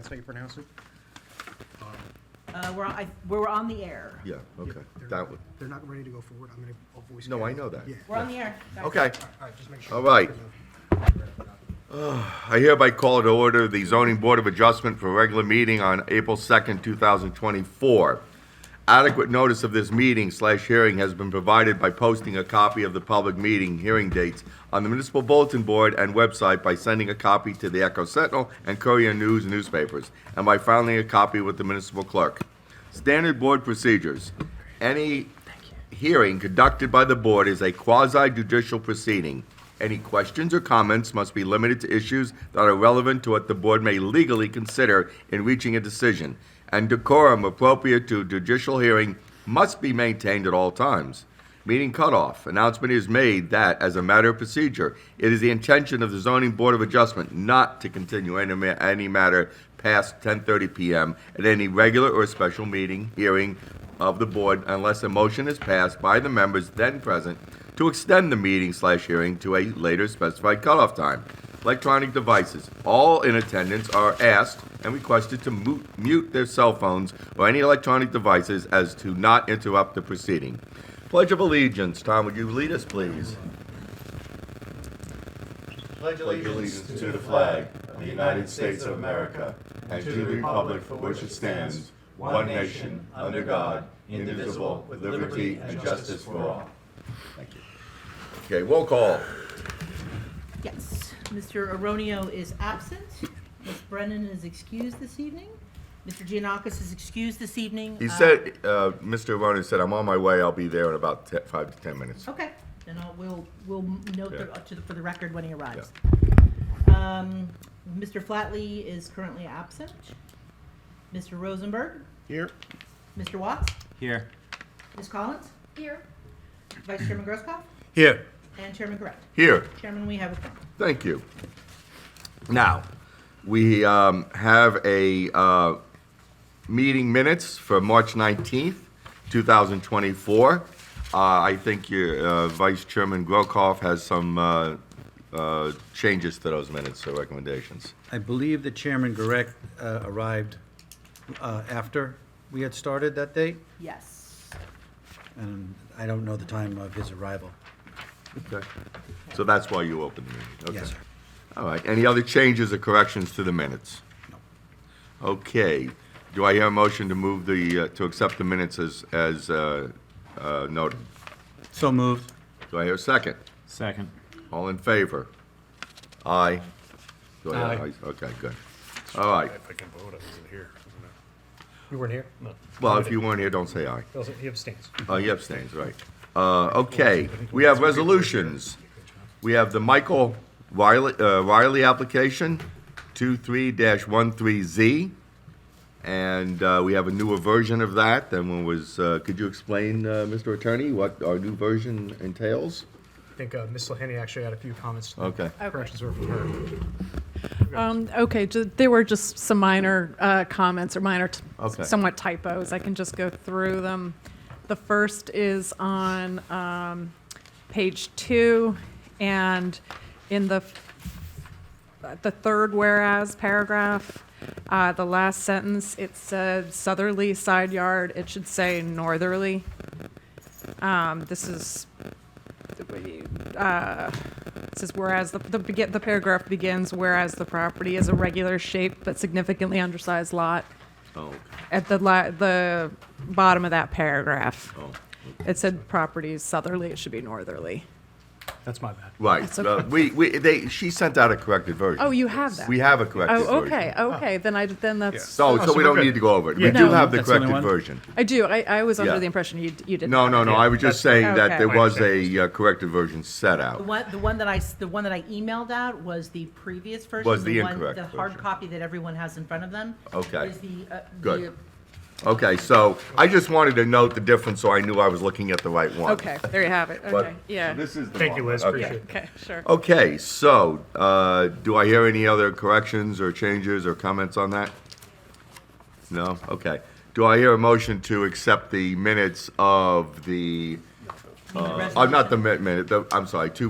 that's how you pronounce it. We're on the air. Yeah, okay. They're That not- would, They're not ready to go forward. I'll voice. no, it. I know that. Yeah. We're on the air. Okay, All right, just make sure. all right. I hereby call to order the zoning board of adjustment for a regular meeting on April 2nd, 2024. Adequate notice of this meeting/hearing has been provided by posting a copy of the public meeting hearing dates on the municipal bulletin board and website by sending a copy to the Echo Sentinel and Courier News newspapers, and by filing a copy with the municipal clerk. Standard board procedures. Any hearing conducted by the board is a quasi-judicial proceeding. Any questions or comments must be limited to issues that are relevant to what the board may legally consider in reaching a decision, and decorum appropriate to a judicial hearing must be maintained at all times. Meeting cutoff. Announcement is made that, as a matter of procedure, it is the intention of the zoning board of adjustment not to continue any matter past 10:30 p.m. at any regular or special meeting, hearing of the board unless a motion is passed by the members then present to extend the meeting/hearing to a later specified cutoff time. Electronic devices. All in attendance are asked and requested to mute their cell phones or any electronic devices as to not interrupt the proceeding. Pledge of Allegiance. Tom, would you lead us, please? Pledge allegiance to the flag of the United States of America and to the republic for which it stands, one nation, under God, indivisible, with liberty and justice for all. Thank you. Okay, roll call. Yes. Mr. Aronio is absent. Ms. Brennan is excused this evening. Mr. Giannakis is excused this evening. He said, Mr. Ronan said, I'm on my way, I'll be there in about 5 to 10 minutes. Okay, then we'll note Yeah. for the record when he arrives. Yeah. Mr. Flatley is currently absent. Mr. Rosenberg, Here. Mr. Watts, Here. Ms. Collins, here. Vice Chairman Grosskopf, Here. and Chairman Correct. Here. Chairman, we have a quorum. Thank you. Now, we have a meeting minutes for March 19th, 2024. I think your Vice Chairman Grosskopf has some changes to those minutes or recommendations. I believe the Chairman Gurek arrived after we had started that date, Yes. and I don't know the time of his arrival. Okay. So that's why you opened the meeting? Okay. Yes, sir. All right. Any other changes or corrections to the minutes? No. Okay. Do I hear a motion to move to accept the minutes as noted? So moved. Do I hear a second? Second. All in favor? Aye. Do I hear Aye. ayes? Okay, good. All right. If I can vote, I wasn't here. You weren't here? No. Well, if you weren't here, don't say aye. He abstains. Oh, he abstains, right. Okay, we have resolutions. We have the Michael Riley application, 23-13Z. And we have a newer version of that than one was, could you explain, Mr. Attorney, what our new version entails? I think Ms. Lehane actually had a few comments. Okay. Corrections were from her. Okay, there were just some minor comments or minor, Okay. somewhat typos. I can just go through them. The first is on page 2, and in the third whereas paragraph, the last sentence, it said southerly side yard. It should say northerly. This is. It says whereas the paragraph begins, whereas the property is a regular shaped but significantly undersized lot. Oh, At the bottom of that paragraph, oh, it said property is southerly. It should be northerly. That's my bad. right. That's okay. She sent out a corrected version. Oh, you have that. We have a corrected version. Oh, okay. Then that's. So we we're don't good. need to go over it. We Yeah. do No. have the That's the only corrected one? version. I do. I was under Yeah. the impression you didn't. No, have no, it. no. I was just saying that Okay. there was a corrected version set out. The one that I emailed out was the previous version. Was the one- incorrect The hard version. copy that everyone has in front of them. Okay. Is the, Good. Okay, so I just wanted to note the difference so I knew I was looking at the right one. Okay, there you have it. But- Okay, yeah. so this is the Thank you, one. Liz. Okay. Appreciate it. Okay, sure. Okay, so, do I hear any other corrections or changes or comments on that? No? Okay. Do I hear a motion to accept the minutes of the Not the minute, I'm sorry, to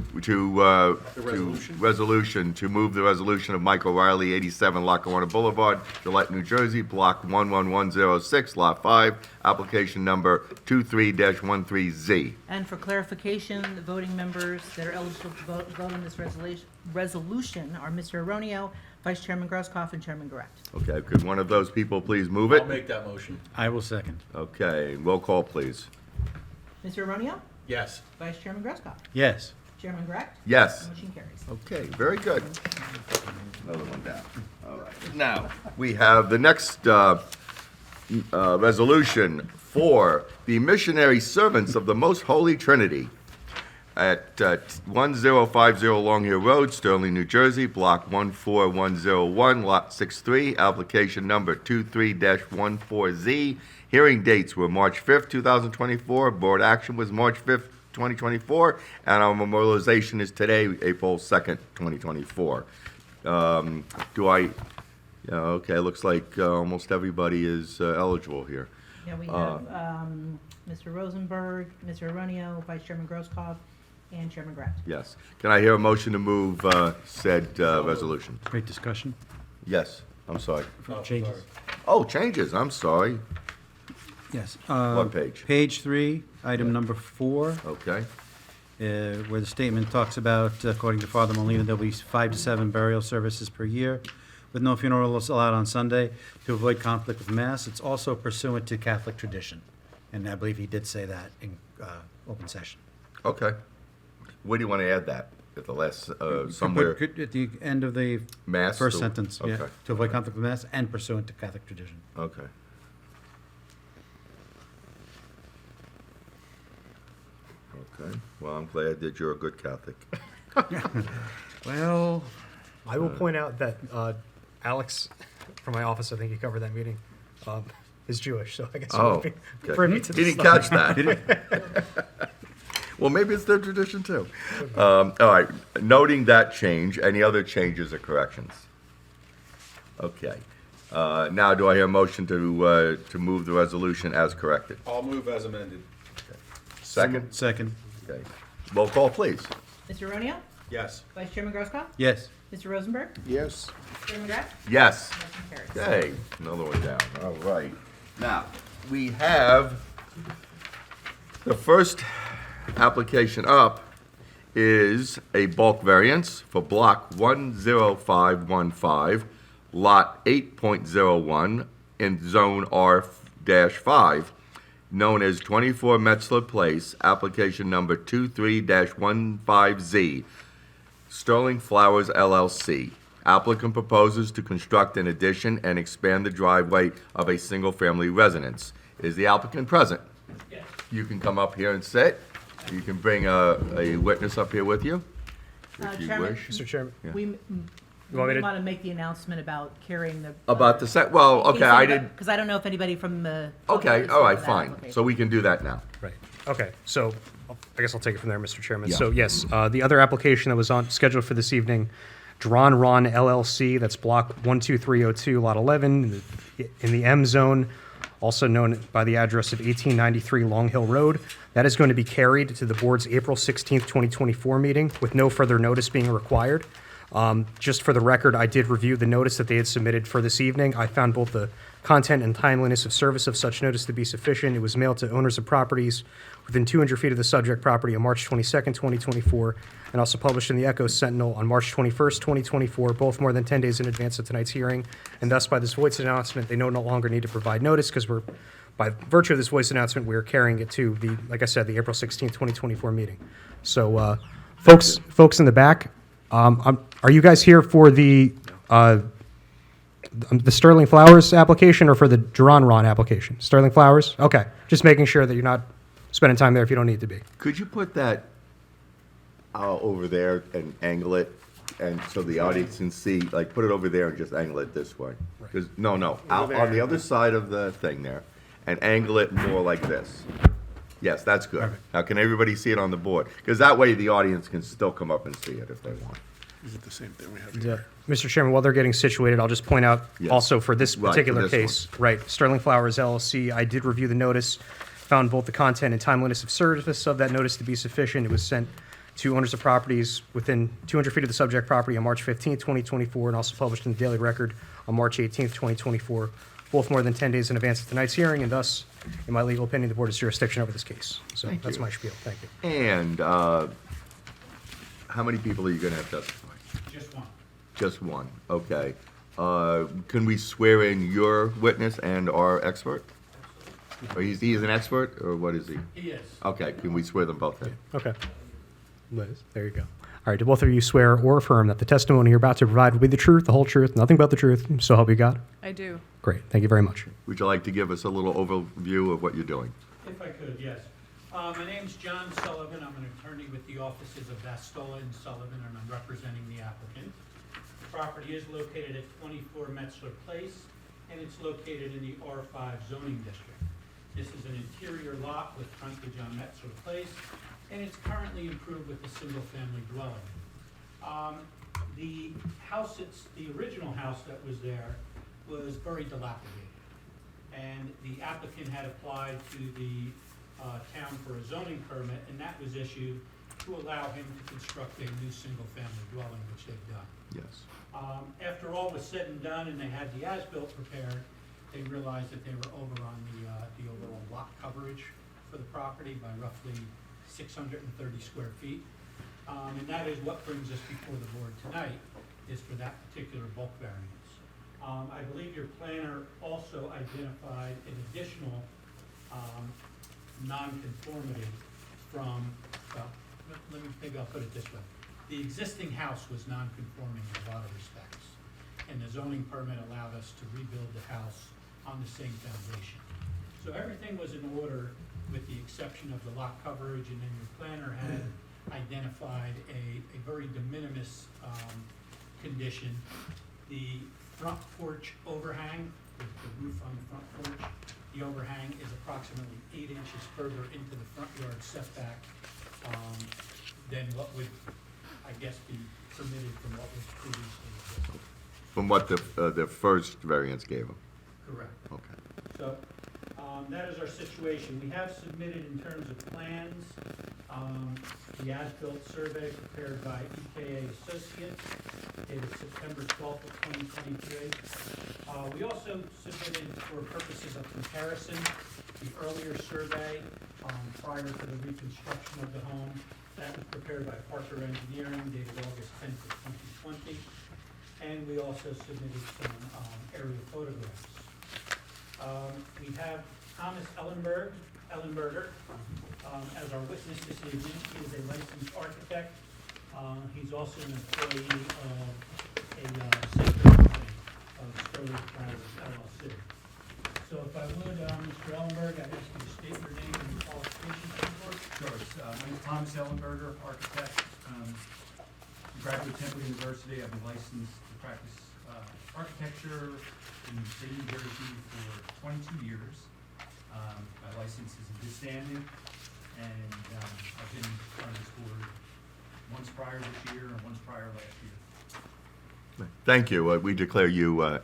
resolution, to move the resolution of Mike O'Reilly, 87 Lackawanna Boulevard, Gillette, New Jersey, block 11106, lot 5, application number 23-13Z. And for clarification, the voting members that are eligible to vote on this resolution are Mr. Aronio, Vice Chairman Grosskopf, and Chairman Correct. Okay, could one of those people please move it? I'll make that motion. I will second. Okay, roll call, please. Mr. Aronio, Yes. Vice Chairman Grosskopf, Yes. Chairman Correct. Yes. Motion carries. Okay, very good. Another one down. All right. Now, we have the next resolution for the missionary servants of the Most Holy Trinity at 1050 Long Hill Road, Sterling, New Jersey, block 14101, lot 63, application number 23-14Z. Hearing dates were March 5th, 2024, board action was March 5th, 2024, and our memorialization is today, April 2nd, 2024. Okay, looks like almost everybody is eligible here. Yeah, we have Mr. Rosenberg, Mr. Aronio, Vice Chairman Grosskopf, and Chairman Correct. Yes. Can I hear a motion to move said resolution? Great discussion. Yes, I'm sorry. Changes. Oh, changes, I'm sorry. Yes. What page? Page 3, item number 4, Okay, where the statement talks about, according to Father Molina, there'll be 5 to 7 burial services per year, with no funerals allowed on Sunday to avoid conflict with Mass. It's also pursuant to Catholic tradition, and I believe he did say that in open session. okay. Where do you want to add that? At the last, somewhere, At the end of the Mass? first to- sentence, yeah, Okay, to avoid conflict with Mass and pursuant to Catholic tradition. okay. Okay, well, I'm glad that you're a good Catholic. Well, I will point out that Alex from my office, I think he covered that meeting, is Jewish, so I guess you Oh, would be okay. privy to He this didn't stuff. catch that. Well, maybe it's their tradition too. All right, noting that change, any other changes or corrections? Okay. Now, do I hear a motion to move the resolution as corrected? I'll move as amended. Second? second. Okay. Roll call, please. Mr. Aronio, Yes. Vice Chairman Grosskopf, Yes. Mr. Rosenberg, Yes. Chairman Correct. Yes. Motion carries. Okay, another one down. All right. Now, we have the first application up is a bulk variance for block 10515, lot 8.01 in zone R-5, known as 24 Metzler Place, application number 23-15Z, Sterling Flowers LLC. Applicant proposes to construct an addition and expand the driveway of a single-family residence. Is the applicant present? Yes. You can come up here and sit. You can bring a witness up here with you, if you Chairman, wish. Mr. Chairman, We want me want to- to make the announcement about carrying the. About the set, well, okay, I did, Because I don't know if anybody from the. okay, all right, fine. So we can do that now. right, okay, so I guess I'll take it from there, Mr. Chairman. Yeah. So yes, the other application that was scheduled for this evening, Drawn Ron LLC, that's block 12302, lot 11, in the M zone, also known by the address of 1893 Long Hill Road. That is going to be carried to the board's April 16th, 2024 meeting with no further notice being required. Just for the record, I did review the notice that they had submitted for this evening. I found both the content and timeliness of service of such notice to be sufficient. It was mailed to owners of properties within 200 feet of the subject property on March 22nd, 2024, and also published in the Echo Sentinel on March 21st, 2024, both more than 10 days in advance of tonight's hearing. And thus, by this voice announcement, they no longer need to provide notice because by virtue of this voice announcement, we're carrying it to the, like I said, the April 16th, 2024 meeting. So, folks in the back, are you guys here for the Sterling Flowers application or for the Duran Ron application? Sterling Flowers? Okay, just making sure that you're not spending time there if you don't need to be. Could you put that over there and angle it, and so the audience can see, like, put it over there and just angle it this way? 'Cause- no, out on the other side of the thing there, and angle it more like this. Yes, that's good. Now, can everybody see it on the board? Because that way the audience can still come up and see it if they want. Is it the same thing we have Yeah. Mr. Chairman, while they're getting situated, I'll just point out Yes. also for this Right, for particular this case, right, Sterling Flowers LLC, I did review the notice, found both the content and timeliness of service of that notice to be sufficient. It was sent to owners of properties within 200 feet of the subject property on March 15, 2024, and also published in the Daily Record on March 18, 2024, both more than 10 days in advance of tonight's hearing, and thus, in my legal opinion, the board has jurisdiction over this case. So Thank that's you. my spiel. Thank you. And how many people are you going to have testify? Just one. Just one, okay. Can we swear in your witness and our expert? Or he's an expert, or what is he? He is. Okay, can we swear them both in? Okay. Liz, there you go. All right, do both of you swear or affirm that the testimony you're about to provide will be the truth, the whole truth, nothing but the truth, so help you God? I do. Great, thank you very much. Would you like to give us a little overview of what you're doing? If I could, yes. My name's John Sullivan. I'm an attorney with the offices of Vastola and Sullivan, and I'm representing the applicant. The property is located at 24 Metzler Place, and it's located in the R5 zoning district. This is an interior lot with frontage on Metzler Place, and it's currently improved with a single-family dwelling. The house, the original house that was there was very dilapidated. And the applicant had applied to the town for a zoning permit, and that was issued to allow him to construct a new single-family dwelling, which they've done. Yes. After all was said and done, and they had the as-built prepared, they realized that they were over on the overall lot coverage for the property by roughly 630 square feet. And that is what brings us before the board tonight, is for that particular bulk variance. I believe your planner also identified an additional nonconformity from, well, maybe I'll put it this way. The existing house was nonconforming in a lot of respects, and the zoning permit allowed us to rebuild the house on the same foundation. So everything was in order with the exception of the lot coverage, and then your planner had identified a very de minimis condition. The front porch overhang, the roof on the front porch, the overhang is approximately 8 inches further into the front yard setback than what would, I guess, be permitted from what was previously existing. From what the first variance gave him? Correct. Okay. So, that is our situation. We have submitted in terms of plans, the as-built survey prepared by EKA Associates, dated September 12th of 2023. We also submitted, for purposes of comparison, the earlier survey, prior to the reconstruction of the home. That was prepared by Parker Engineering, dated August 10th of 2020. And we also submitted some, aerial photographs. We have Thomas Ellenberger, as our witness this evening. He is a licensed architect. He's also an employee of a sister company of Sterling Flowers LLC. So if I would, Mr. Ellenberg, I'd ask you to state your name and qualifications for the board. Sure. My name is Thomas Ellenberger, architect. Graduate of Temple University. I've been licensed to practice architecture in the state of New Jersey for 22 years. My license is in good standing, and I've been on this board once prior this year and once prior last year. Thank you. We declare you an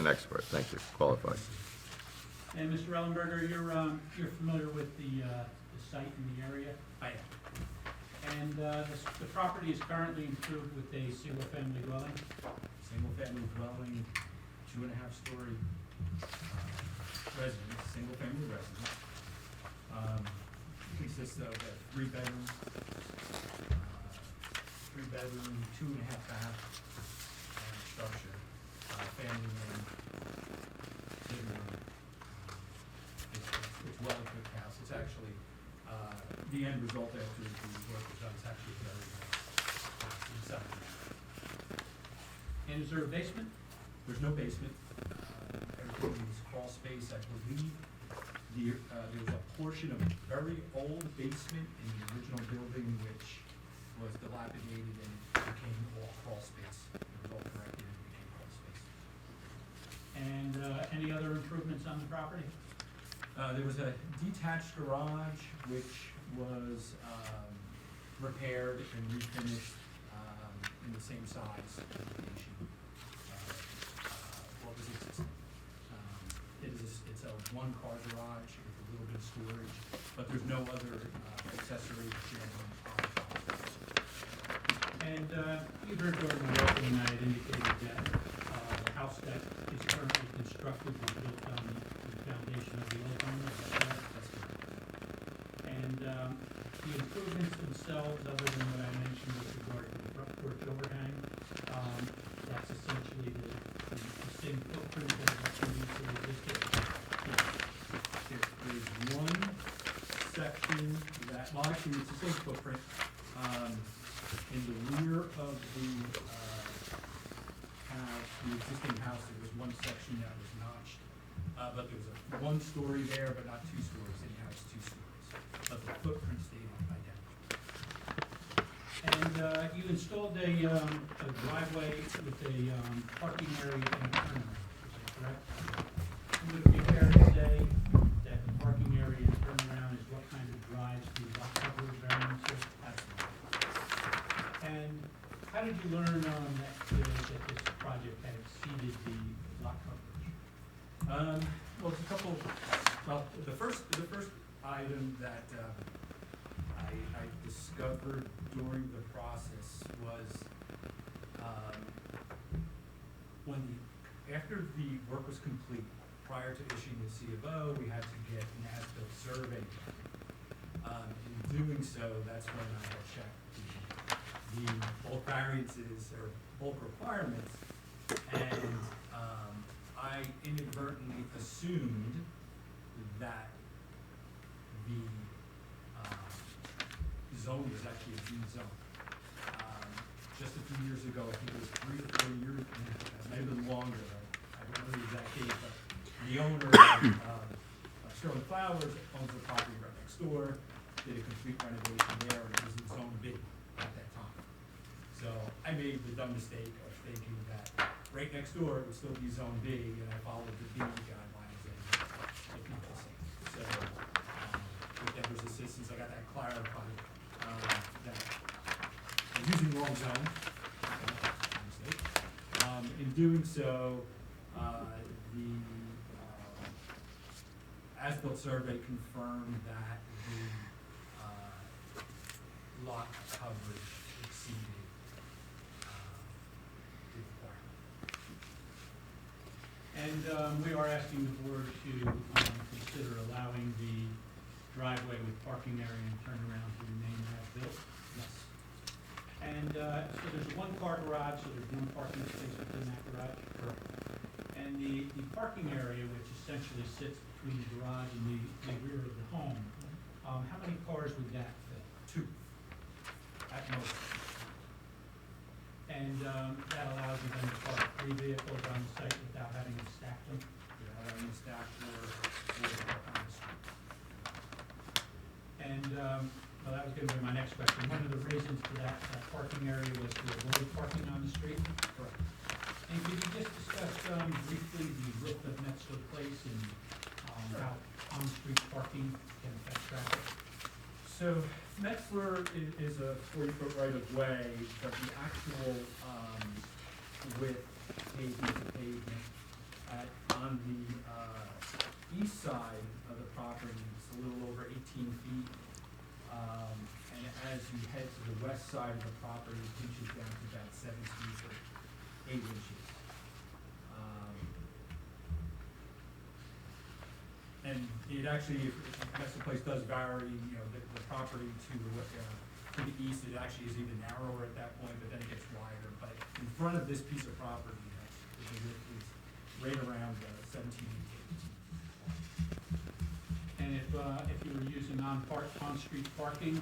expert. Thank you. Qualified. And Mr. Ellenberger, you're familiar with the site and the area? I am. And the property is currently improved with a single-family dwelling? Single-family dwelling, 2.5-story residence, single-family residence. Consists of a 3-bedroom, 2.5 bath structure, family room, living room. It's well-equipped house. It's actually, the end result after the work was done, it's actually very nice inside. And is there a basement? There's no basement. Everything is crawl space, I believe. There was a portion of a very old basement in the original building which was dilapidated and became all crawl space. It was all corrected and became crawl space. And any other improvements on the property? There was a detached garage which was repaired and refinished in the same size combination. What was existing? It's a one-car garage. It's a little bit of storage, but there's no other accessory shed on the property. And you heard during my opening, I had indicated that the house that is currently constructed was built on the foundation of the old home, is that correct? That's correct. And the improvements themselves, other than what I mentioned with regard to the front porch overhang, that's essentially the same footprint that was previously existed. There's one section that, well, actually, it's the same footprint. In the rear of the house, the existing house, there was one section that was notched. But there was one story there, but not two stories, and now it's 2 stories. But the footprint stayed identical. And you installed a driveway with a parking area and a turnaround, is that correct? Would it be fair to say that the parking area and turnaround is what kind of drives the lot coverage variances? Absolutely. And how did you learn that this project had exceeded the lot coverage? Well, it's a couple, well, the first item that I discovered during the process was after the work was complete, prior to issuing the C of O, we had to get an as-built survey done. In doing so, that's when I had checked the bulk variances or bulk requirements, and I inadvertently assumed that the zone was actually a B zone. Just a few years ago, I think it was 3 or 4 years, maybe longer, I don't know the exact date, but the owner of Sterling Flowers owns the property right next door, did a complete renovation there, and it was in zone B at that time. So I made the dumb mistake of thinking that right next door it would still be zone B, and I followed the B guidelines and it beat the same. So with Deborah's assistance, I got that clarified, that I'm using the wrong zone. Mistake. In doing so, the as-built survey confirmed that the lot coverage exceeded the requirement. And we are asking the board to consider allowing the driveway with parking area and turnaround to remain as built. Yes. And so there's a 1-car garage, so there's 1 parking space within that garage. Correct. And the parking area, which essentially sits between the garage and the rear of the home, how many cars would that fit? 2, at most. And that allows you then to park 3 vehicles on the site without having to stack them, without having to stack or park on the street. And well, that was going to be my next question. One of the reasons for that parking area was to avoid parking on the street? Correct. And could you just discuss briefly the width of Metzler Place and how on-street parking can affect traffic? So Metzler is a 40-foot right-of-way, but the actual width, pavement to pavement, on the east side of the property, it's a little over 18 feet. And as you head to the west side of the property, it pinches down to about 7 feet or 8 inches. And it actually, Metzler Place does vary, you know, the property to the east, it actually is even narrower at that point, but then it gets wider. But in front of this piece of property, the width is right around 17 feet. And if you were using on-street parking, do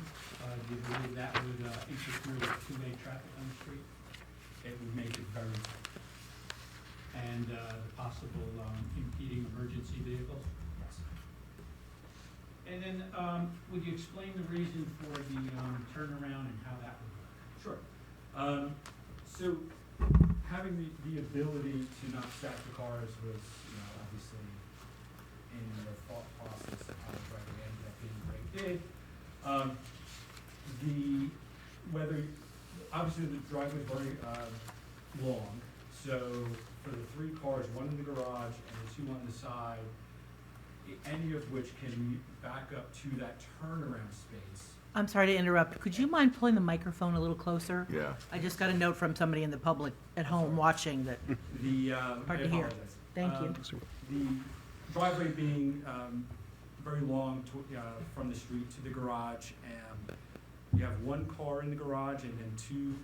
you believe that would interfere with 2-way traffic on the street? It would make it very tight. And the possible impeding emergency vehicles? Yes. And then, would you explain the reason for the turnaround and how that would work? Sure. So having the ability to not stack the cars was, you know, obviously in the thought process of how the driveway ended up being the way it did. Obviously the driveway is very long, so for the 3 cars, 1 in the garage and the 2 on the side, any of which can back up to that turnaround space. I'm sorry to interrupt. Could you mind pulling the microphone a little closer? Yeah. I just got a note from somebody in the public at home watching that. The, Hard I to hear. apologize. Thank you. The driveway being very long from the street to the garage, and you have one car in the garage and then two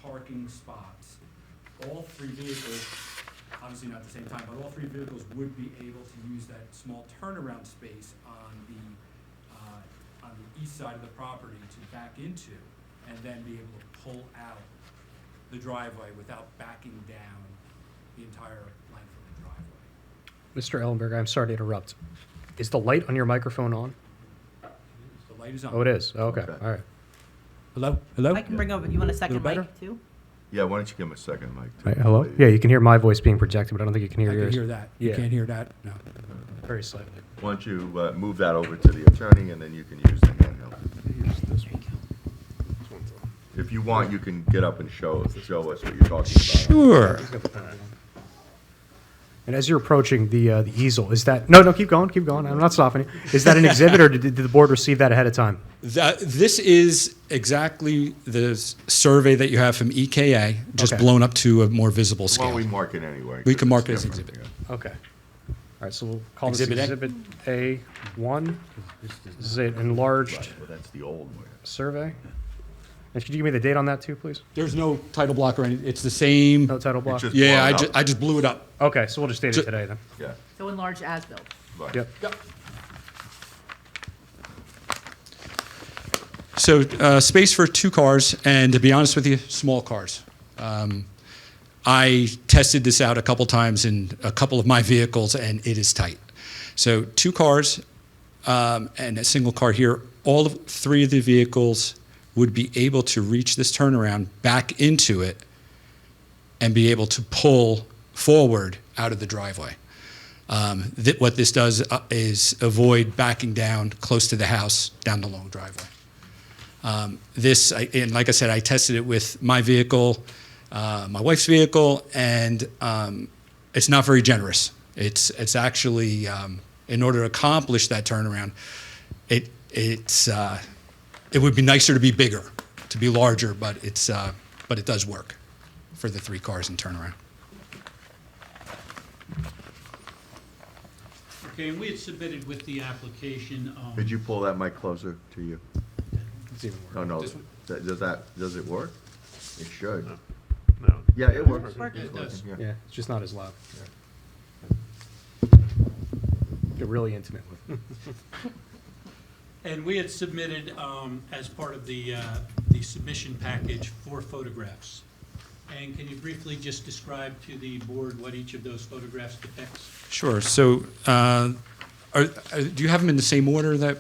parking spots. All three vehicles, obviously not at the same time, but all three vehicles would be able to use that small turnaround space on the east side of the property to back into, and then be able to pull out the driveway without backing down the entire length of the driveway. Mr. Ellenberg, I'm sorry to interrupt. Is the light on your microphone on? The light is on. Oh, it is. Okay, Okay. all right. Hello? Hello? I can bring over, you want a second better? mic too? Yeah, why don't you give him a second, Mike? All right, hello? Yeah, you can hear my voice being projected, but I don't think you can hear I yours. can hear that. You Yeah. can't hear that? No. Very slightly. Why don't you move that over to the attorney, and then you can use the handheld. If you want, you can get up and show us what you're talking about. Sure. And as you're approaching the easel, is that, no, keep going. I'm not stopping you. Is that an exhibit, or did the board receive that ahead of time? This is exactly the survey that you have from EKA, just Okay. blown up to a more visible Why don't scale. we mark it anyway? We 'cause can mark it's it as different, exhibit. yeah. Okay. All right, so we'll call this Exhibit A? Exhibit A1. This is an enlarged Right, well, that's the old one. survey. And could you give me the date on that too, please? There's no title block or anything. It's the same. No title block? just- Yeah, blown up. I just blew it up. Okay, so we'll just date it today then. Yeah, So enlarged as-built. right. Yep. So space for two cars, and to be honest with you, small cars. I tested this out a couple times in a couple of my vehicles, and it is tight. So two cars and a single car here. All of three of the vehicles would be able to reach this turnaround back into it and be able to pull forward out of the driveway. What this does is avoid backing down close to the house down the long driveway. And like I said, I tested it with my vehicle, my wife's vehicle, and it's not very generous. It's actually, in order to accomplish that turnaround, it would be nicer to be bigger, to be larger, but it does work for the three cars and turnaround. Okay, and we had submitted with the application, Could you pull that mic closer to you? It's even worse. Oh, no, This one? does it work? It should. No. Yeah, it works. Works. It does. Yeah. Yeah, it's just not as loud. Get really intimate with it. and we had submitted, as part of the submission package, 4 photographs. And can you briefly just describe to the board what each of those photographs depicts? Sure. So, do you have them in the same order that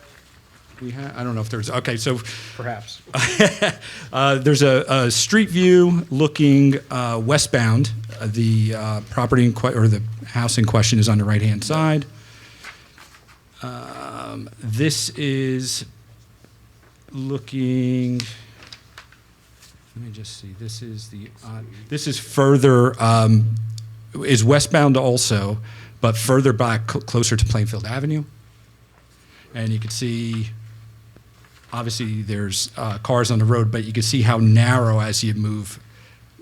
we have? I don't know if there's. Okay, so Perhaps. there's a street view looking westbound. The property or the house in question is on the right-hand side. This is looking. Let me just see. This is this is further is westbound also, but further back, closer to Plainfield Avenue. And you can see, obviously, there's cars on the road, but you can see how narrow as you move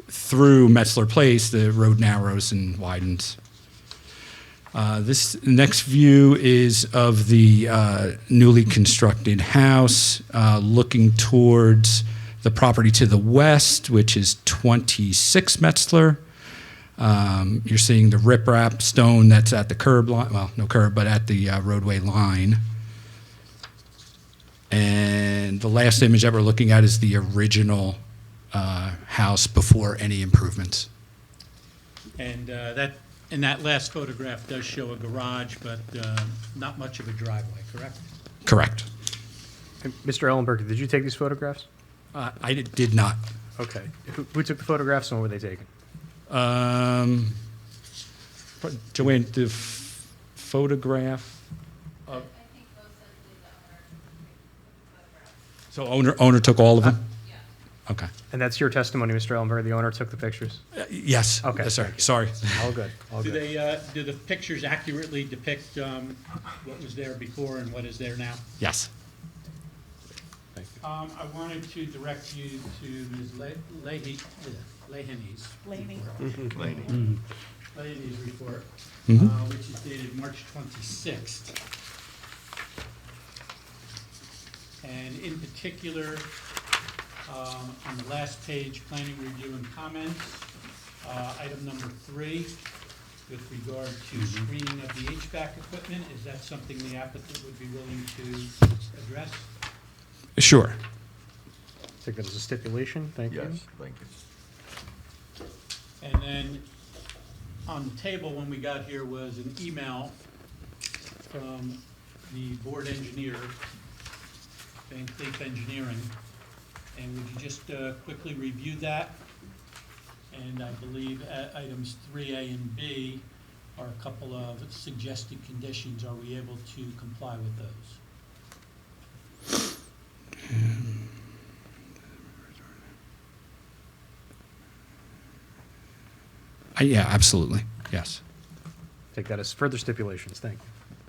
through Metzler Place, the road narrows and widens. This next view is of the newly constructed house, looking towards the property to the west, which is 26 Metzler. You're seeing the riprap stone that's at the curb line, well, no curb, but at the roadway line. And the last image that we're looking at is the original house before any improvements. And that last photograph does show a garage, but not much of a driveway, correct? Correct. And Mr. Ellenberg, did you take these photographs? I did not. Okay. Who took the photographs and when were they taken? Joanne, the photograph. So owner took all of them? Okay. And that's your testimony, Mr. Ellenberger, the owner took the pictures? Yes. Okay, Yes, sir. thank you. Sorry. All good, all Do good. they, do the pictures accurately depict what was there before and what is there now? Yes. I wanted to direct you to Ms. Leahy's Laney. Leahy's report, Mhm. which is dated March 26th. And in particular, on the last page, planning review and comments, item number 3, with regard to screening of the HVAC equipment, is that something the applicant would be willing to address? Sure. Take that as a stipulation, thank you. Yes, thank you. And then on the table when we got here was an email from the board engineer, Van Cleef Engineering. And would you just quickly review that? And I believe items 3A and B are a couple of suggested conditions. Are we able to comply with those? Yeah, absolutely. Yes. Take that as further stipulations, thank you.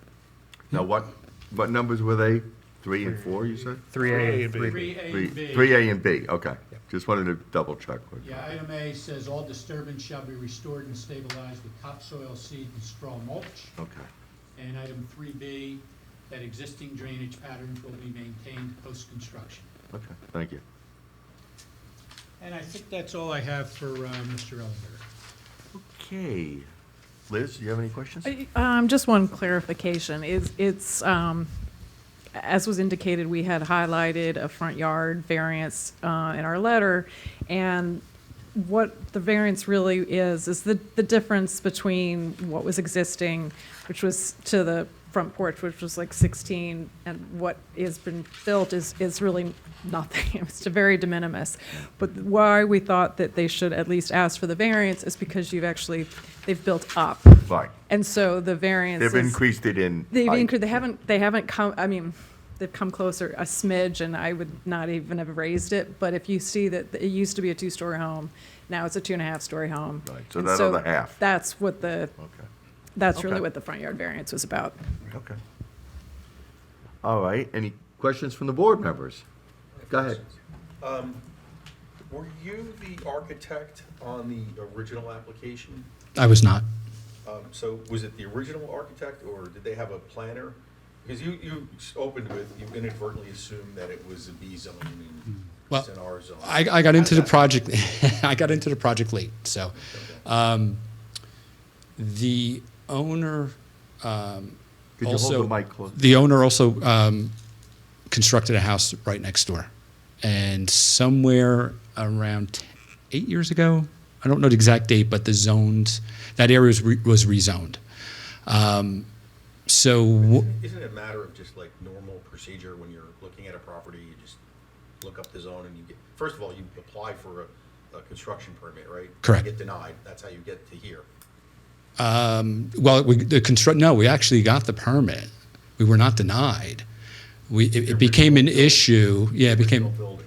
Now, what numbers were they? 3 and 4, you said? 3A and 3B. 3A and B. 3A and B, okay. Yep. Just wanted to double check. Yeah, item A says all disturbance shall be restored and stabilized with topsoil, seed, and straw mulch. Okay. And item 3B, that existing drainage patterns will be maintained post-construction. Okay, thank you. And I think that's all I have for Mr. Ellenberger. Okay. Liz, do you have any questions? Just one clarification, it's, as was indicated, we had highlighted a front yard variance in our letter, and what the variance really is the difference between what was existing, which was to the front porch, which was like 16, and what has been built is really nothing. It's very de minimis. But why we thought that they should at least ask for the variance is because they've built up. Right. And so the variance They've is. increased it in They've height. increased, they haven't come, I mean, they've come closer a smidge, and I would not even have raised it. But if you see that it used to be a 2-story home, now it's a 2.5-story home. Right, so And that other half. That's Okay, really Okay. what the front yard variance was about. okay. All right, any questions from the board members? Go ahead. Were you the architect on the original application? I was not. So was it the original architect, or did they have a planner? Because you opened with, you inadvertently assumed that it was a B zone and Well, it's an R zone. I got into the project. I got into the project late. So, the owner Could you also hold the mic close? the owner also constructed a house right next door, and somewhere around 8 years ago, I don't know the exact date, but that area was rezoned. Isn't it a matter of just like normal procedure when you're looking at a property, you just look up the zone and you get, first of all, you apply for a construction permit, right? Correct. You get denied, that's how you get to here. Well, we actually got the permit. We were not denied. It became an issue. Yeah, it became. Original building.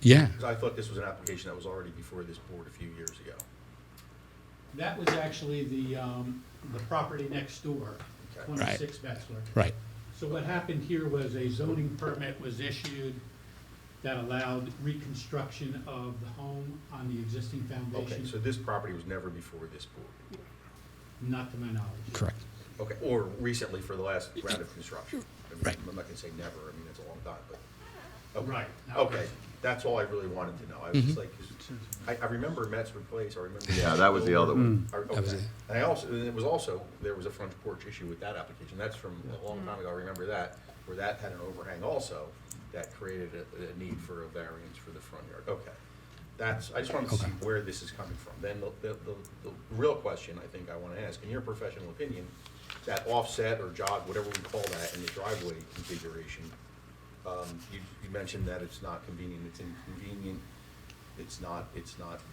Yeah. Because I thought this was an application that was already before this board a few years ago. That was actually the property next door, Okay. 26 Betzler. Right. So what happened here was a zoning permit was issued that allowed reconstruction of the home on the existing Okay, foundation, so this property was never before this board. not to my knowledge. Correct. Okay, or recently for the last round of construction. I mean, Right. I'm not gonna say never, I mean, it's a long time, but. okay. Right. Okay, that's all I really wanted to know. I was just like, 'cause I remember Metzger Place, I remember. Yeah, that was the other one. That was Okay. it. And I also, and it was also, there was a front porch issue with that application. That's from a long time ago, I remember that, where that had an overhang also that created a need for a variance for the front yard. Okay. I just wanted to see where this is coming from. Then the real question I think I want to ask, in your professional opinion, that offset or jog, whatever we call that, in the driveway configuration, you mentioned that it's not convenient, it's inconvenient, it's not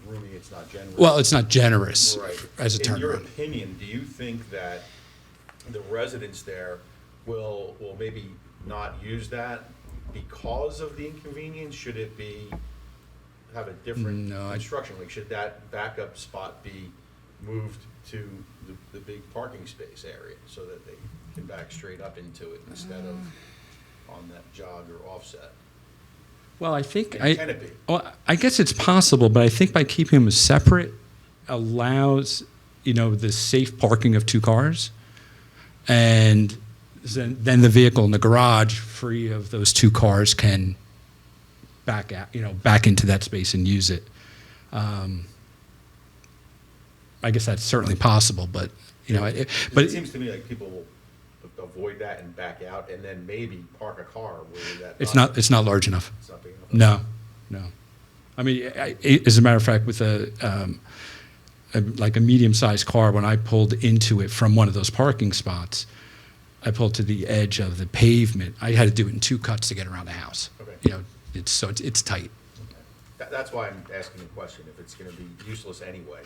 roomy, it's not generous. Well, it's not generous Right. as a In your turnaround. opinion, do you think that the residents there will maybe not use that because of the inconvenience? Should it be have a different No, I- construction link, should that backup spot be moved to the big parking space area so that they can back straight up into it instead of on that jog or offset? Well, I think, And can it be? well, I guess it's possible, but I think by keeping them separate allows, the safe parking of two cars. And then the vehicle in the garage, free of those two cars, can back out, back into that space and use it. I guess that's certainly possible, but, but It seems to me like people will avoid that and back out and then maybe park a car where that. it's not large enough. It's not big enough. No. I mean, as a matter of fact, with like a medium-sized car, when I pulled into it from one of those parking spots, I pulled to the edge of the pavement. I had to do it in two cuts to get around the house. Okay. It's tight. That's why I'm asking the question, if it's gonna be useless anyway.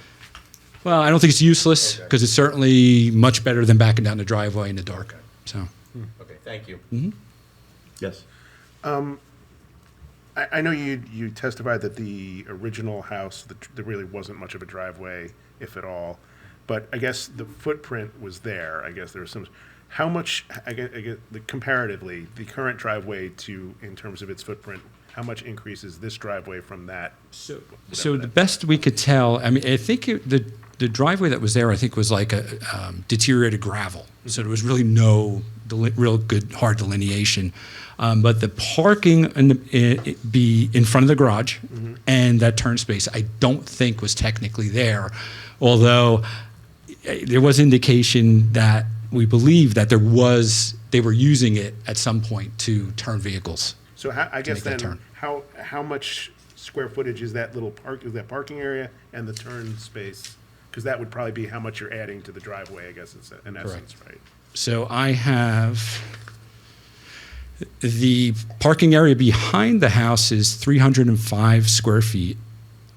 Well, I don't think it's useless Okay. because it's certainly much better than backing down the driveway in the dark. Okay. So, Okay, thank you. Yes. I know you testified that the original house, there really wasn't much of a driveway, if at all, but I guess the footprint was there. I guess there was some, how much, I guess, comparatively, the current driveway in terms of its footprint, how much increases this driveway from that? So whatever the that- best we could tell, I mean, I think the driveway that was there, I think, was like a deteriorated gravel. So there was really no real good hard delineation. But the parking be in front of the garage and that turn space, I don't think was technically there. Although there was indication that we believe that they were using it at some point to turn vehicles. So I guess make that then, turn. how much square footage is that is that parking area and the turn space? Because that would probably be how much you're adding to the driveway, I guess, in essence, right? So I have the parking area behind the house is 305 square feet,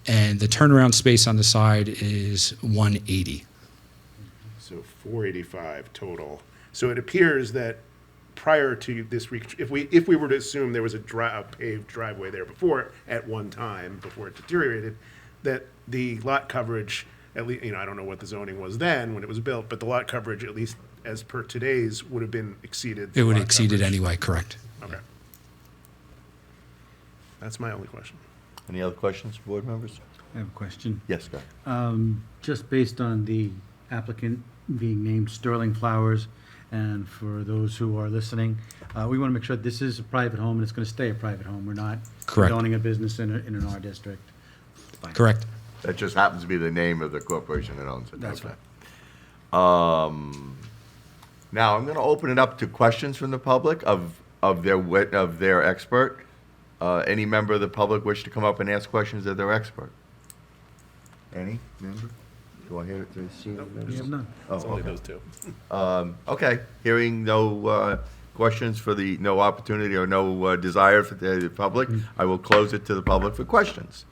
and the turnaround space on the side is 180. So 485 total. So it appears that prior to this, if we were to assume there was a paved driveway there before, at one time, before it deteriorated, that the lot coverage, at least, I don't know what the zoning was then when it was built, but the lot coverage, at least as per today's, would have been exceeded. It would lot exceed it coverage. anyway, correct? Okay. That's my only question. Any other questions, board members? I have a question. Yes, go ahead. Just based on the applicant being named Sterling Flowers, and for those who are listening, we want to make sure this is a private home and it's going to stay a private home. We're not Correct. owning a business in an R district. Fine. Correct. That just happens to be the name of the corporation that owns it. That's Okay. right. Now, I'm going to open it up to questions from the public of their expert. Any member of the public wish to come up and ask questions of their expert? Any member? Do I hear it? Do I see any We members? have none. Oh, It's only okay. those two. Okay, hearing no questions no opportunity or no desire for the public, I will close it to the public for questions.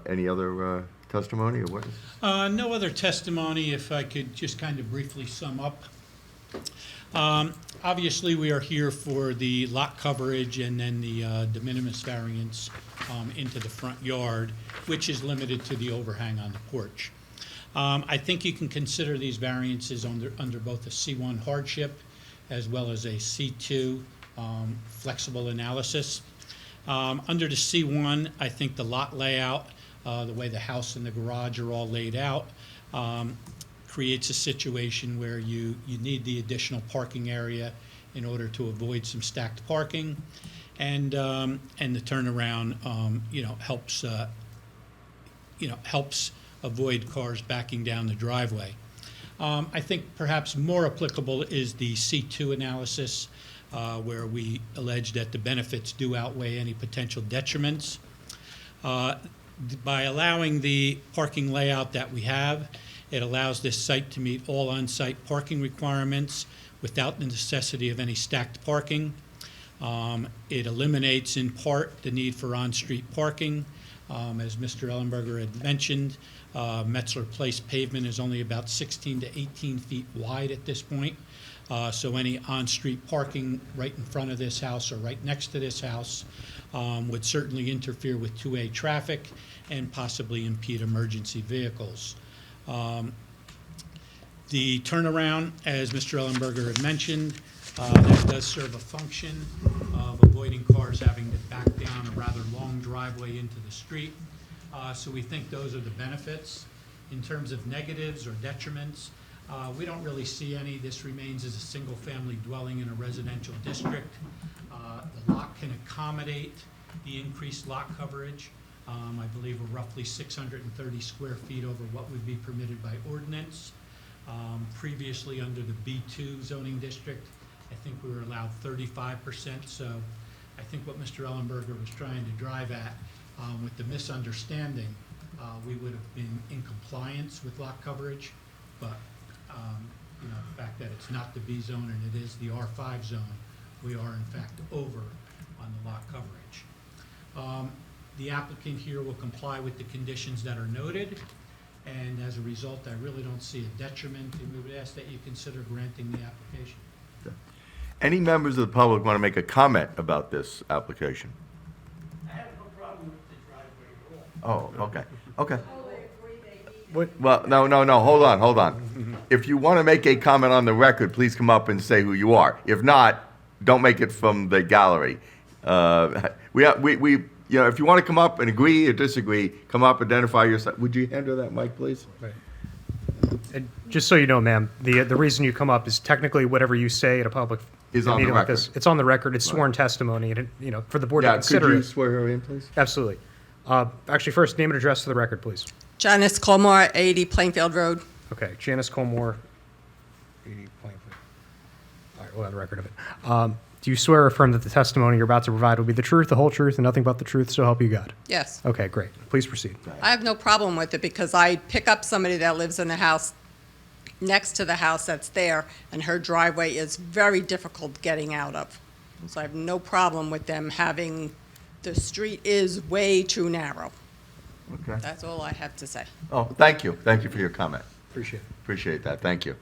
Any other testimony or witnesses? No other testimony, if I could just kind of briefly sum up. Obviously, we are here for the lot coverage and then the de minimis variance into the front yard, which is limited to the overhang on the porch. I think you can consider these variances under both a C1 hardship as well as a C2 flexible analysis. Under the C1, I think the lot layout, the way the house and the garage are all laid out, creates a situation where you need the additional parking area in order to avoid some stacked parking, and the turnaround, helps avoid cars backing down the driveway. I think perhaps more applicable is the C2 analysis, where we allege that the benefits do outweigh any potential detriments. By allowing the parking layout that we have, it allows this site to meet all on-site parking requirements without the necessity of any stacked parking. It eliminates in part the need for on-street parking. As Mr. Ellenberger had mentioned, Metzler Place pavement is only about 16 to 18 feet wide at this point. So any on-street parking right in front of this house or right next to this house would certainly interfere with two-way traffic and possibly impede emergency vehicles. The turnaround, as Mr. Ellenberger had mentioned, that does serve a function of avoiding cars having to back down a rather long driveway into the street. So we think those are the benefits. In terms of negatives or detriments, we don't really see any. This remains as a single-family dwelling in a residential district. The lot can accommodate the increased lot coverage. I believe we're roughly 630 square feet over what would be permitted by ordinance. Previously, under the B2 zoning district, I think we were allowed 35%. So I think what Mr. Ellenberger was trying to drive at with the misunderstanding, we would have been in compliance with lot coverage, but you know, the fact that it's not the B zone and it is the R5 zone, we are in fact over on the lot coverage. The applicant here will comply with the conditions that are noted, and as a result, I really don't see a detriment, and we would ask that you consider granting the application. Any members of the public want to make a comment about this application? I have no problem with the driveway at all. Oh, okay, okay. What, Well, no, hold on. If you want to make a comment on the record, please come up and say who you are. If not, don't make it from the gallery. You know, if you want to come up and agree or disagree, come up, identify yourself. Would you handle that mic, please? and just so you know, ma'am, the reason you come up is technically whatever you say at a public Is on the meeting like this. record. It's on the record. It's sworn testimony, and it, you know, for the board to Yeah, could consider you it. swear her in, please? Absolutely. Actually, first, name and address to the record, please. Janice Colmore, 80 Plainfield Road. Okay, Janice Colmore, 80 Plainfield. All right, we'll have the record of it. Do you swear or affirm that the testimony you're about to provide will be the truth, the whole truth, and nothing but the truth, so help you God? Yes. Okay, great. Please proceed. I have no problem with it because I pick up somebody that lives in the house next to the house that's there, and her driveway is very difficult getting out of. So I have no problem with them having, the street is way too narrow. Okay. That's all I have to say. Oh, thank you. Thank you for your comment. Appreciate it. Appreciate that. Thank you.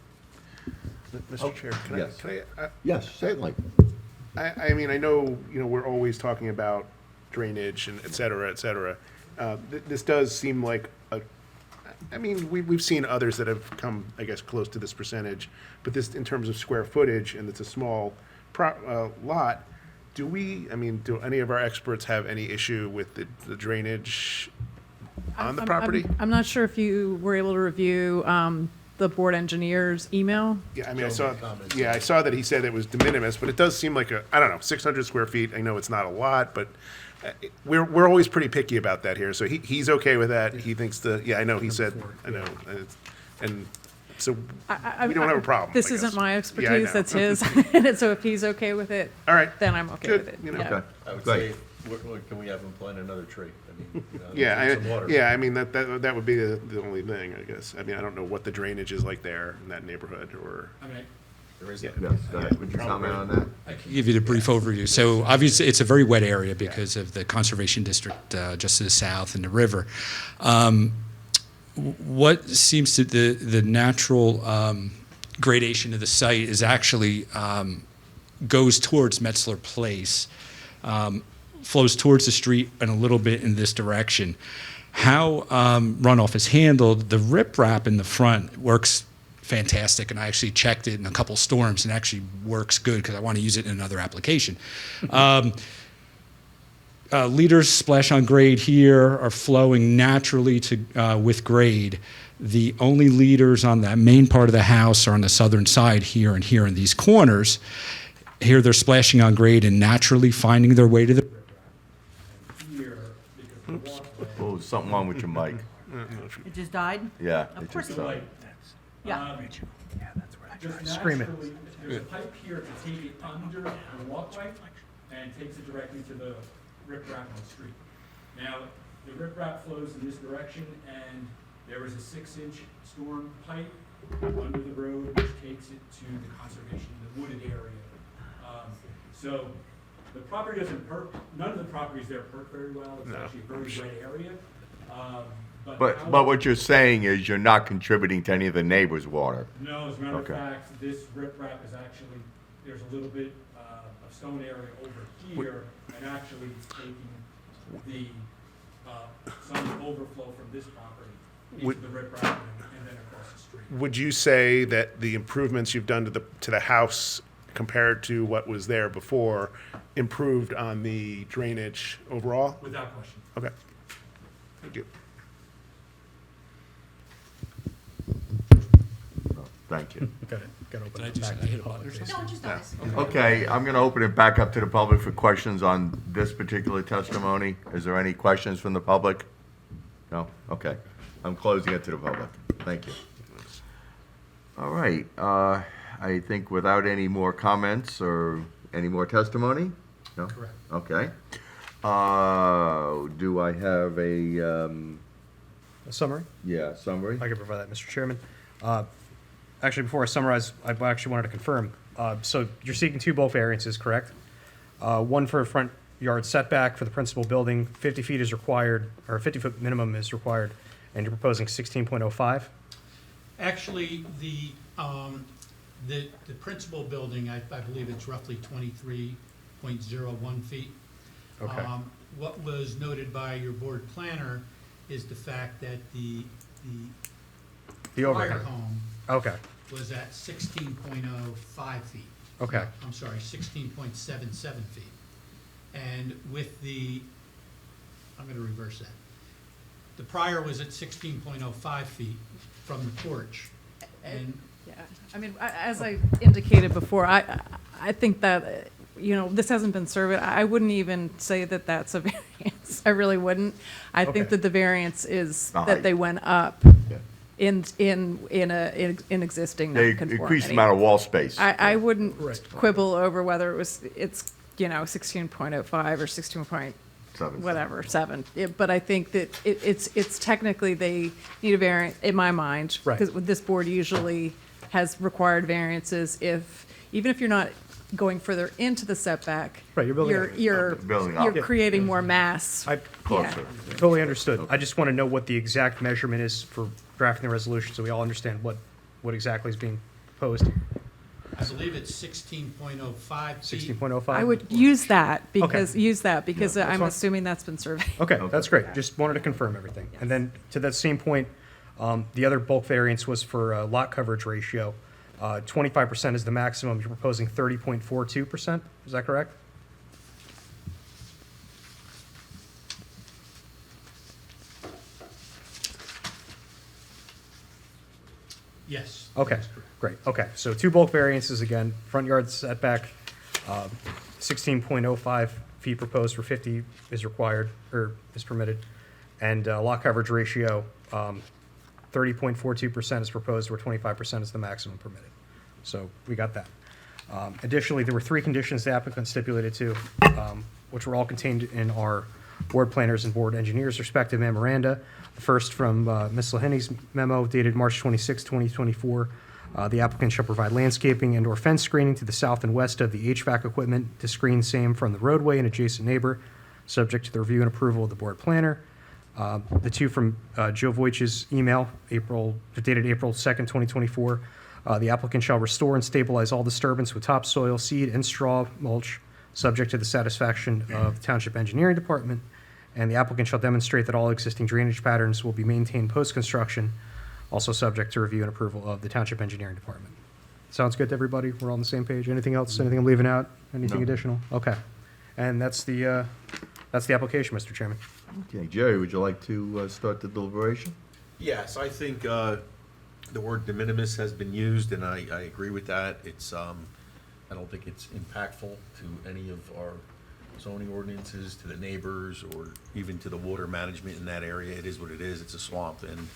Mr. Chair, yes. can I, Yes, certainly. I mean, I know, you know, we're always talking about drainage and et cetera, et cetera. This does seem like I mean, we've seen others that have come, I guess, close to this percentage, but this, in terms of square footage, and it's a small lot, do any of our experts have any issue with the drainage on the property? I'm not sure if you were able to review the board engineer's email. Yeah, I mean, I saw that he said it was de minimis, but it does seem like I don't know, 600 square feet. I know it's not a lot, but we're always pretty picky about that here. So he's okay with that. He thinks I know he said, I know, and so we don't have a problem. This I isn't guess. my Yeah, I expertise, know. that's his. And so if he's okay with it, All right. then I'm okay Good, with it. you know. Yeah. Okay. I would Great. say, can we have them plant another tree? I mean, you know, Yeah, drink some water. I mean, that would be the only thing, I guess. I mean, I don't know what the drainage is like there in that neighborhood, or, I mean, There is Yeah. that. Yes, go ahead. Would you comment on that? I can give you the brief overview. So obviously, it's a very wet area because of the conservation district just to the south and the river. What seems to the natural gradation of the site is actually goes towards Metzler Place, flows towards the street and a little bit in this direction. How runoff is handled, the riprap in the front works fantastic, and I actually checked it in a couple storms and actually works good because I want to use it in another application. Leaders splash on grade here are flowing naturally to with grade. The only leaders on that main part of the house are on the southern side here and here in these corners. Here they're splashing on grade and naturally finding their way to the Here, because the walkway, Oh, something wrong with your mic. It just died? Yeah. Of it course just, it like, Yeah. just Scream it. naturally, there's a pipe here to take it under the walkway and takes it directly to the riprap on the street. Now, the riprap flows in this direction, and there is a 6-inch storm pipe under the road which takes it to the conservation, the wooded area. So the property doesn't none of the properties there perk very well. It's actually a very wet area. but what you're saying is you're not contributing to any of the neighbors' water. No, as a matter Okay. of fact, this riprap is actually, there's a little bit of stone area over here and actually taking the, some overflow from this property into Would- the riprap and then across the street. Would you say that the improvements you've done to the house compared to what was there before improved on the drainage overall? Without question. Okay. Thank you. Thank you. Got to open Did I it do back something? to I hit the a button or public. something? No, just us. Okay, I'm gonna open it back up to the public for questions on this particular testimony. Is there any questions from the public? No? Okay. I'm closing it to the public. Thank you. All right, I think without any more comments or any more testimony? No? Correct. Okay. Do I have a, A summary? summary? I can provide that, Mr. Chairman. Actually, before I summarize, I actually wanted to confirm. So you're seeking two bulk variances, correct? One for a front yard setback for the principal building, 50 feet is required, or a 50-foot minimum is required, and you're proposing 16.05? Actually, the principal building, I believe it's roughly 23.01 feet. Okay. What was noted by your board planner is the fact that the The prior overhang. home Okay, was at 16.05 feet. okay, I'm sorry, 16.77 feet. And with the, I'm gonna reverse that. The prior was at 16.05 feet from the porch. And Yeah, I mean, as I indicated before, I think that, this hasn't been surveyed. I wouldn't even say that that's a variance. I really wouldn't. I Okay. think that the variance is The height. that they went up Yeah. in existing They nonconformity. increased the amount of wall space. I wouldn't Right. quibble over whether it's 16.05 or 16 point Seven. whatever, 7. But I think that it's technically, they need a variance, in my mind. Right. Because this board usually has required variances even if you're not going further into the setback. Right, you're building up. You're Building up. creating more mass. I Closer. totally understood. I just want to know what the exact measurement is for drafting the resolution, so we all understand what exactly is being proposed. I believe it's 16.05 feet. 16.05? I would use that because Yeah, I'm that's fine. assuming that's been surveyed. Okay, that's great. Just wanted to confirm everything. And then to that same point, the other bulk variance was for lot coverage ratio. 25% is the maximum. You're proposing 30.42%. Is that correct? Yes. Okay, great. Okay, so two bulk variances again. Front yard setback, 16.05 feet proposed for 50 is required, or is permitted. And lot coverage ratio, 30.42% is proposed, where 25% is the maximum permitted. So we got that. Additionally, there were three conditions the applicant stipulated to, which were all contained in our board planners and board engineers' respective memoranda. The first from Ms. Lahenney's memo dated March 26, 2024. The applicant shall provide landscaping and/or fence screening to the south and west of the HVAC equipment to screen same from the roadway and adjacent neighbor, subject to the review and approval of the board planner. The two from Joe Voich's email, dated April 2nd, 2024. The applicant shall restore and stabilize all disturbance with topsoil, seed, and straw mulch, subject to the satisfaction of the Township Engineering Department. And the applicant shall demonstrate that all existing drainage patterns will be maintained post-construction, also subject to review and approval of the Township Engineering Department. Sounds good to everybody? We're all on the same page? Anything else? Anything I'm leaving out? Anything No. additional? Okay. And that's the application, Mr. Chairman. Okay, Jerry, would you like to start the deliberation? Yes, I think the word de minimis has been used, and I agree with that. It's, I don't think it's impactful to any of our zoning ordinances, to the neighbors, or even to the water management in that area. It is what it is. It's a swamp, and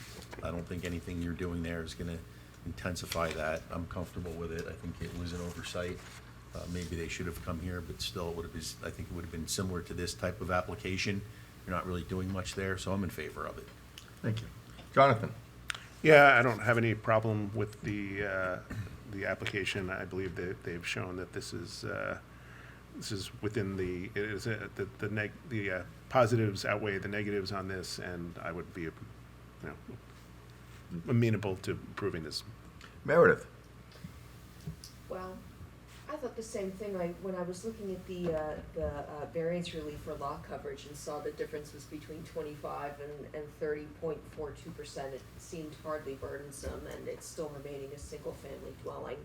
I don't think anything you're doing there is gonna intensify that. I'm comfortable with it. I think it was an oversight. Maybe they should have come here, but still, I think it would have been similar to this type of application. You're not really doing much there, so I'm in favor of it. Thank you. Jonathan? Yeah, I don't have any problem with the application. I believe that they've shown that this is within the positives outweigh the negatives on this, and I would be, amenable to approving this. Meredith? Well, I thought the same thing. When I was looking at the variance relief for lot coverage and saw the differences between 25 and 30.42%, it seemed hardly burdensome, and it's still remaining a single-family dwelling.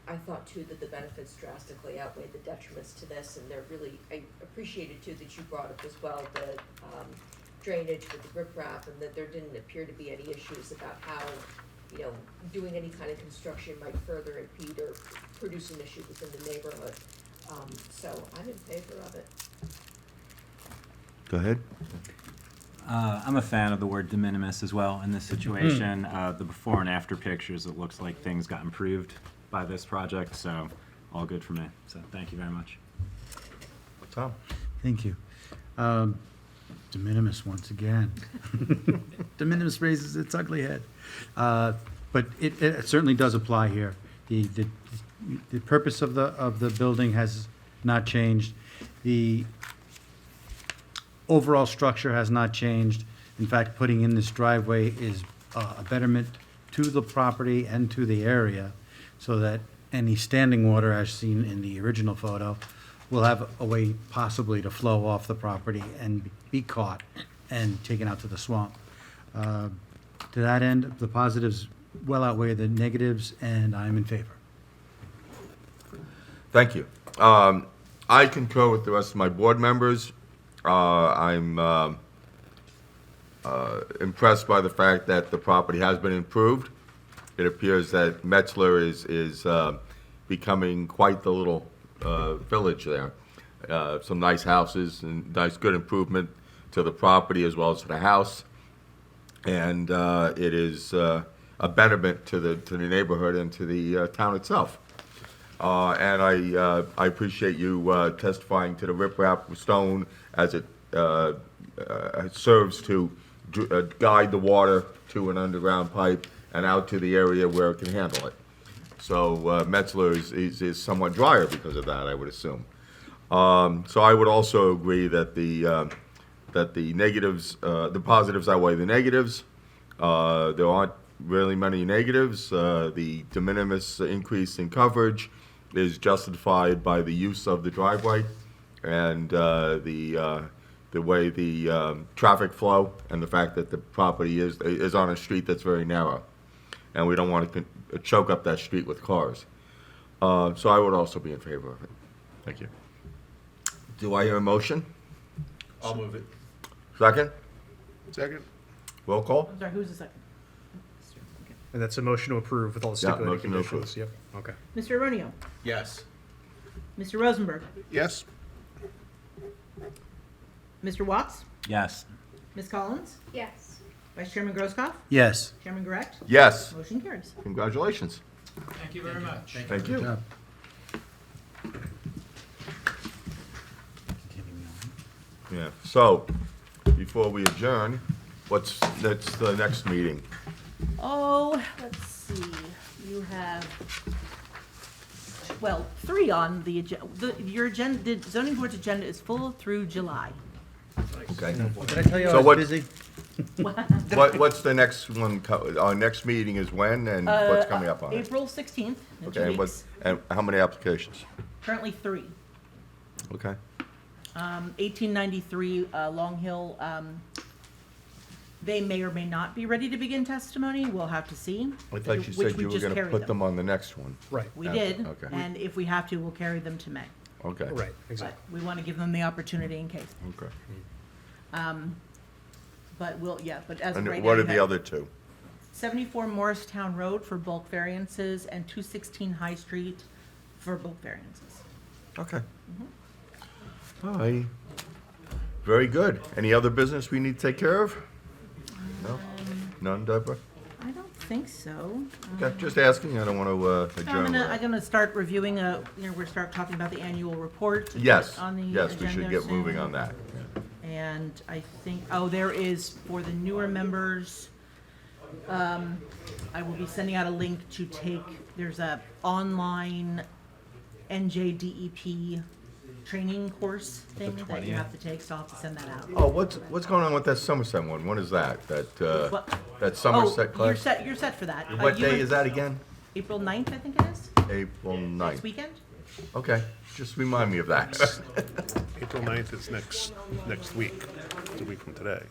I thought too that the benefits drastically outweigh the detriments to this, and I appreciated too that you brought up as well the drainage with the riprap, and that there didn't appear to be any issues about how, doing any kind of construction might further impede or produce an issue within the neighborhood. So I'm in favor of it. Go ahead. I'm a fan of the word de minimis as well in this situation. The before and after pictures, it looks like things got improved by this project, so all good for me. So thank you very much. Tom? Thank you. De minimis once again. De minimis raises its ugly head. But it certainly does apply here. The purpose of the building has not changed. The overall structure has not changed. In fact, putting in this driveway is a betterment to the property and to the area, so that any standing water, as seen in the original photo, will have a way possibly to flow off the property and be caught and taken out to the swamp. To that end, the positives well outweigh the negatives, and I'm in favor. Thank you. I concur with the rest of my board members. I'm impressed by the fact that the property has been improved. It appears that Metzler is becoming quite the little village there. Some nice houses and nice, good improvement to the property as well as to the house. And it is a betterment to the neighborhood and to the town itself. And I appreciate you testifying to the riprap stone as it serves to guide the water to an underground pipe and out to the area where it can handle it. So Metzler is somewhat drier because of that, I would assume. So I would also agree that the negatives, the positives outweigh the negatives. There aren't really many negatives. The de minimis increase in coverage is justified by the use of the driveway and the way the traffic flow and the fact that the property is on a street that's very narrow, and we don't want to choke up that street with cars. So I would also be in favor of it. Thank you. Do I hear a motion? I'll move it. Second? Second? Roll call? I'm sorry, who's the second? Okay. And that's a motion to approve with all the Yeah, stipulated motion to conditions. Yep, okay. Mr. Aronio, Yes. Mr. Rosenberg, Yes? Mr. Watts, Yes. Ms. Collins, Yes. Vice Chairman Grosskopf, Yes. Chairman Correct, Yes. motion carries. Congratulations. Thank you very much. Thank you. Good job. Yeah, so, before we adjourn, what's the next meeting? Oh, let's see, you have, well, 3 on the agenda. Your agenda, the zoning board's agenda is full through July. Okay. Did I tell you So I was what- busy? What's the next one, our next meeting is when, and what's coming up on it? April 16th, in 2 Okay, and weeks. and how many applications? Currently 3. Okay. 1893 Long Hill, they may or may not be ready to begin testimony. We'll have to see. I thought you which said we you were just gonna carried put them on the next one. Right, We Okay, did, okay. and if we have to, we'll carry them to May. Okay. right, But exactly. we want to give them the opportunity in case. Okay. But we'll, yeah, but as of And right now. what are you the have other two? 74 Morristown Road for bulk variances and 216 High Street for bulk variances. Okay. All right. Very good. Any other business we need to take care of? No? None, Deborah? I don't think so. Okay, just asking. I don't want to I'm adjourn. I'm gonna start reviewing we're start talking about the annual report. Yes, On the yes, we should agenda get moving soon. on that. And I think, there is, for the newer members, I will be sending out a link to there's a online NJDEP training course thing that you have to take, so I'll have to send that out. Oh, what's going on with that Somerset one? When is that? What? That Somerset Oh, you're class? set for that. What You day and- is that again? April 9th, I think it is, April next 9th. weekend. Okay, just remind me of that. April 9th is next week. It's a week from today.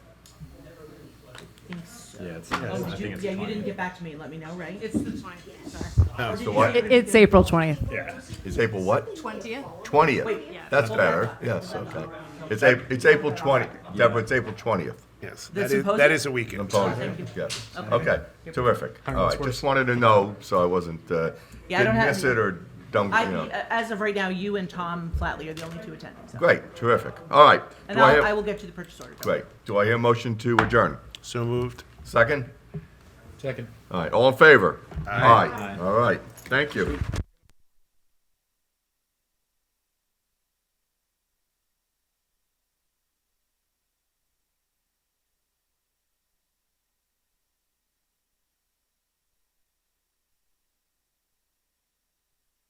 I think so. Yeah, it's, Oh, I did think you, it's yeah, you 20. didn't get back to me and let me know, right? It's the 20th, sorry. Oh, So what? It's April 20th. yeah. It's April what? 20th? 20th. Wait, That's hold better. on. Yes, okay. It's April 20th. Deborah, it's April 20th. Yes, The that symposium? is a weekend. Symposium, yes. Okay, terrific. All right, right, just wanted to know, so I wasn't, Yeah, I don't didn't have miss any- it or don't, I, you know. as of right now, you and Tom Flatley are the only two attending, so. Great, terrific. All right. And Do I I hear, will get you the purchase order. great. Do I hear a motion to adjourn? So moved. Second? Second. All right, all in favor? Aye. All right, thank you.